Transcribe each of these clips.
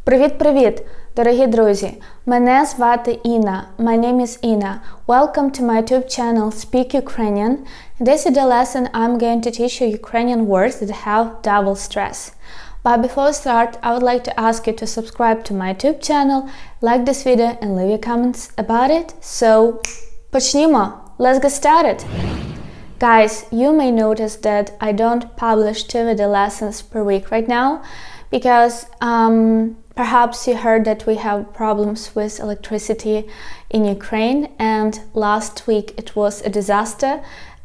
Привіт-привіт, дорогі друзі! Мене звати Інна. My name is Inna. Welcome to my YouTube channel Speak Ukrainian. In this video lesson, I'm going to teach you Ukrainian words that have double stress. But before we start, I would like to ask you to subscribe to my YouTube channel, like this video and leave your comments about it. So, почнімо! Let's get started! Guys, you may notice that I don't publish 2 video lessons per week right now because perhaps you heard that we have problems with electricity in Ukraine, and last week it was a disaster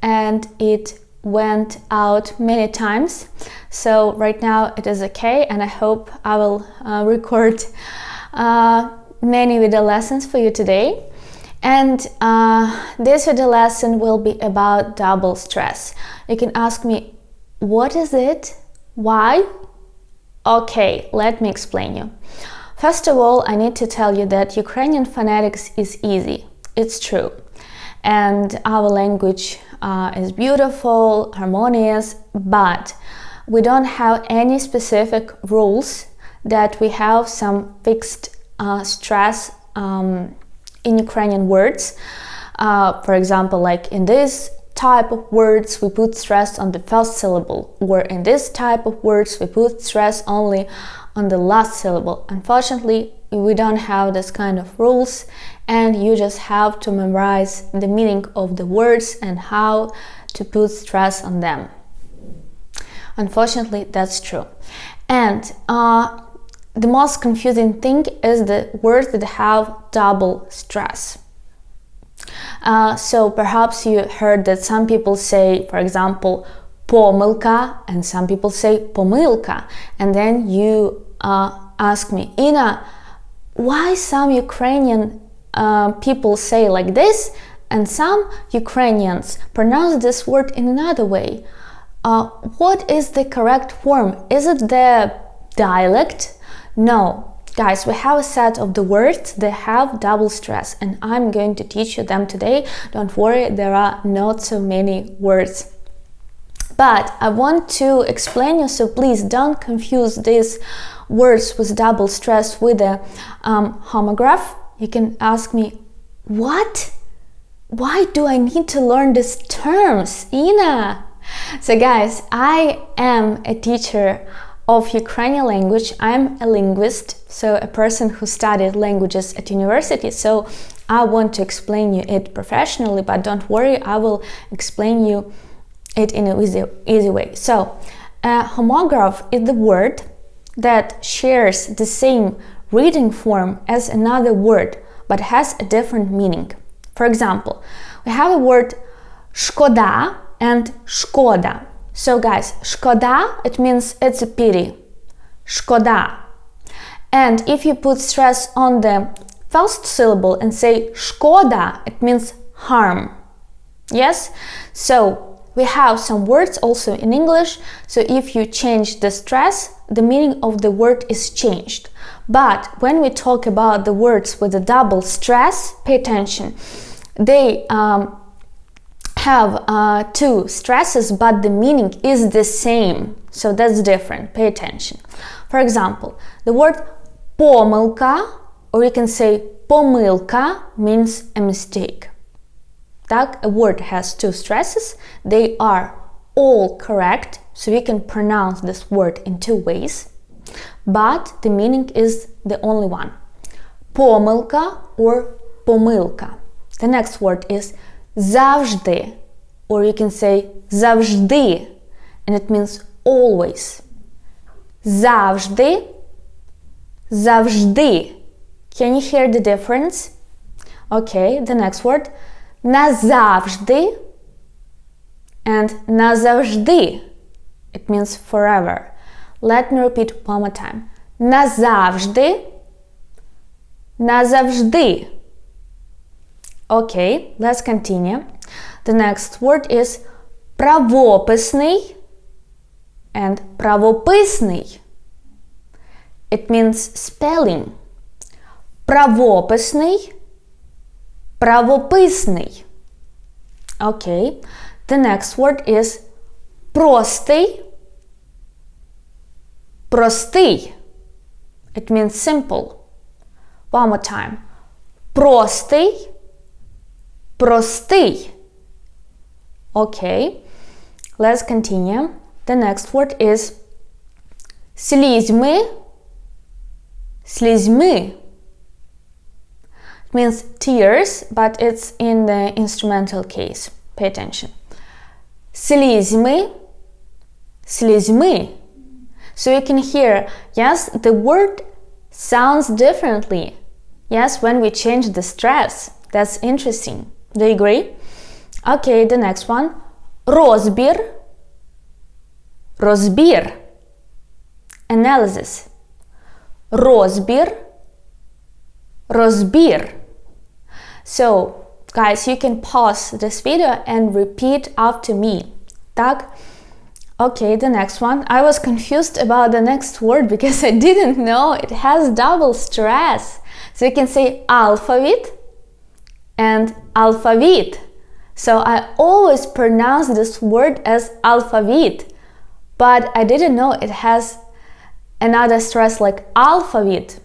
and it went out many times. So right now it is okay, and I hope I will record many video lessons for you today. And this video lesson will be about double stress. You can ask me, what is it? Why? Okay, let me explain you. First of all, I need to tell you that Ukrainian phonetics is easy. It's true. And our language is beautiful, harmonious, but we don't have any specific rules that we have some fixed stress in Ukrainian words. For example, like in this type of words we put stress on the first syllable, or in this type of words we put stress only on the last syllable. Unfortunately, we don't have this kind of rules, and you just have to memorize the meaning of the words and how to put stress on them. Unfortunately, that's true. And the most confusing thing is the words that have double stress. So perhaps you heard that some people say, for example, помилка, and some people say помилка. And then you ask me, Inna, why some Ukrainian people say like this and some Ukrainians pronounce this word in another way? What is the correct form? Is it the dialect? No. Guys, we have a set of the words that have double stress, and I'm going to teach you them today. Don't worry, there are not so many words. But I want to explain you, so please don't confuse these words with double stress with a homograph. You can ask me, what? Why do I need to learn these terms, Inna? So guys, I am a teacher of Ukrainian language. I'm a linguist, so a person who studied languages at university, so I want to explain you it professionally, but don't worry, I will explain you it in an easy way. So a homograph is the word that shares the same reading form as another word but has a different meaning. For example, we have a word шкода and шкода. So guys, шкода, it means it's a pity. Шкода. And if you put stress on the first syllable and say шкода, it means harm. Yes? So we have some words also in English. So if you change the stress, the meaning of the word is changed. But when we talk about the words with a double stress, pay attention. They have 2 stresses, but the meaning is the same. So that's different. Pay attention. For example, the word помилка, or you can say помилка, means a mistake. Так, a word has 2 stresses. They are all correct, so we can pronounce this word in 2 ways. But the meaning is the only one. Помилка or помилка. The next word is завжди, or you can say завжди, and it means always. Завжди, завжди. Can you hear the difference? Okay, the next word назавжди and назавжди. It means forever. Let me repeat one more time. Назавжди, назавжди. Okay, let's continue. The next word is правописний and правописний. It means spelling. Правописний, правописний. Okay, the next word is простий, простий. It means simple. One more time. Простий, простий. Okay, let's continue. The next word is слізьми, слізьми. It means tears, but it's in the instrumental case. Pay attention. Слізьми, слізьми. So you can hear, yes, the word sounds differently. Yes, when we change the stress. That's interesting. Do you agree? Okay, the next one. Розбір, розбір. Analysis. Розбір, розбір. So, guys, you can pause this video and repeat after me. Так? Okay, the next one. I was confused about the next word because I didn't know it has double stress. So you can say alphabet and alphabet. So I always pronounce this word as alphabet, but I didn't know it has another stress like alphabet.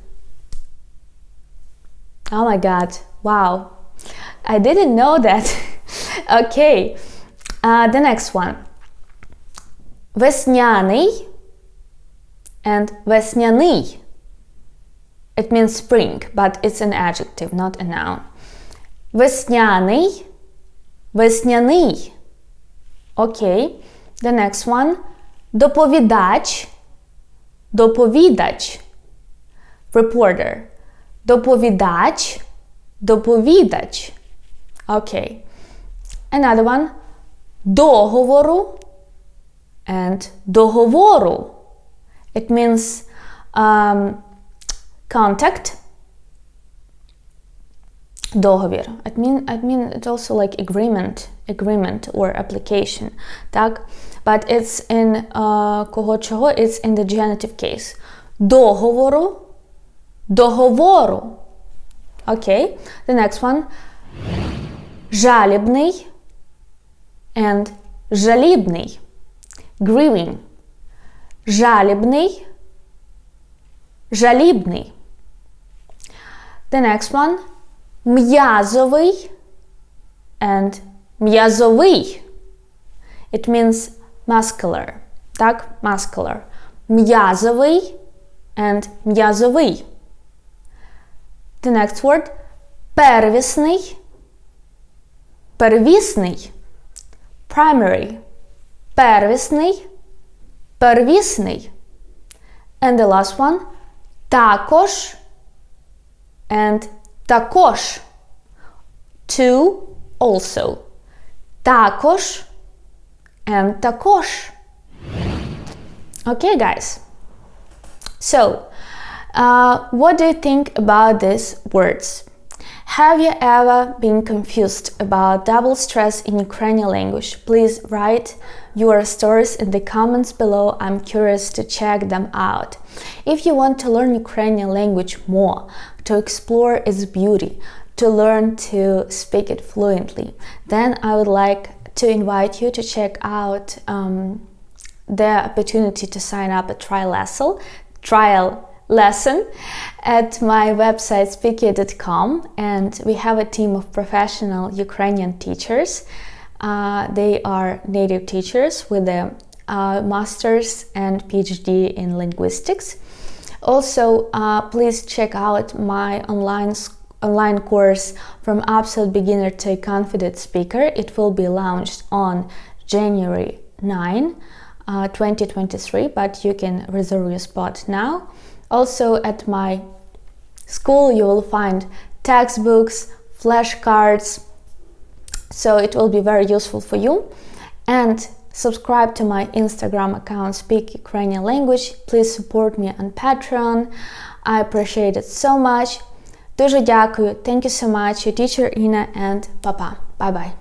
Oh my god, wow. I didn't know that. Okay, the next one. Весняний and весняний. It means spring, but it's an adjective, not a noun. Весняний, весняний. Okay, the next one. Доповідач, доповідач. Reporter. Доповідач, доповідач. Okay. Another one. Договору and договору. It means contact. Договір. I mean it's also like agreement or application. Так? But it's in кого чого, it's in the genitive case. Договору, договору. Okay. The next one. Жалібний and жалібний. Grieving. Жалібний, жалібний. The next one. М'язовий and м'язовий. It means muscular. Так, muscular. М'язовий and м'язовий. The next word. Первісний, первісний. Primary. Первісний, первісний. And the last one. Також and також. To, also. Також and також. Okay, guys. So, what do you think about these words? Have you ever been confused about double stress in Ukrainian language? Please write your stories in the comments below. I'm curious to check them out. If you want to learn Ukrainian language more, to explore its beauty, to learn to speak it fluently, then I would like to invite you to check out the opportunity to sign up a trial lesson at my website speaky.com, and we have a team of professional Ukrainian teachers. They are native teachers with a master's and PhD in linguistics. Also, please check out my online course From Absolute Beginner to a Confident Speaker. It will be launched on January 9, 2023, but you can reserve your spot now. Also, at my school you will find textbooks, flashcards, so it will be very useful for you. And subscribe to my Instagram account, Speak Ukrainian Language. Please support me on Patreon. I appreciate it so much. Дуже дякую. Thank you so much. Your teacher Ina, and papa. Bye bye.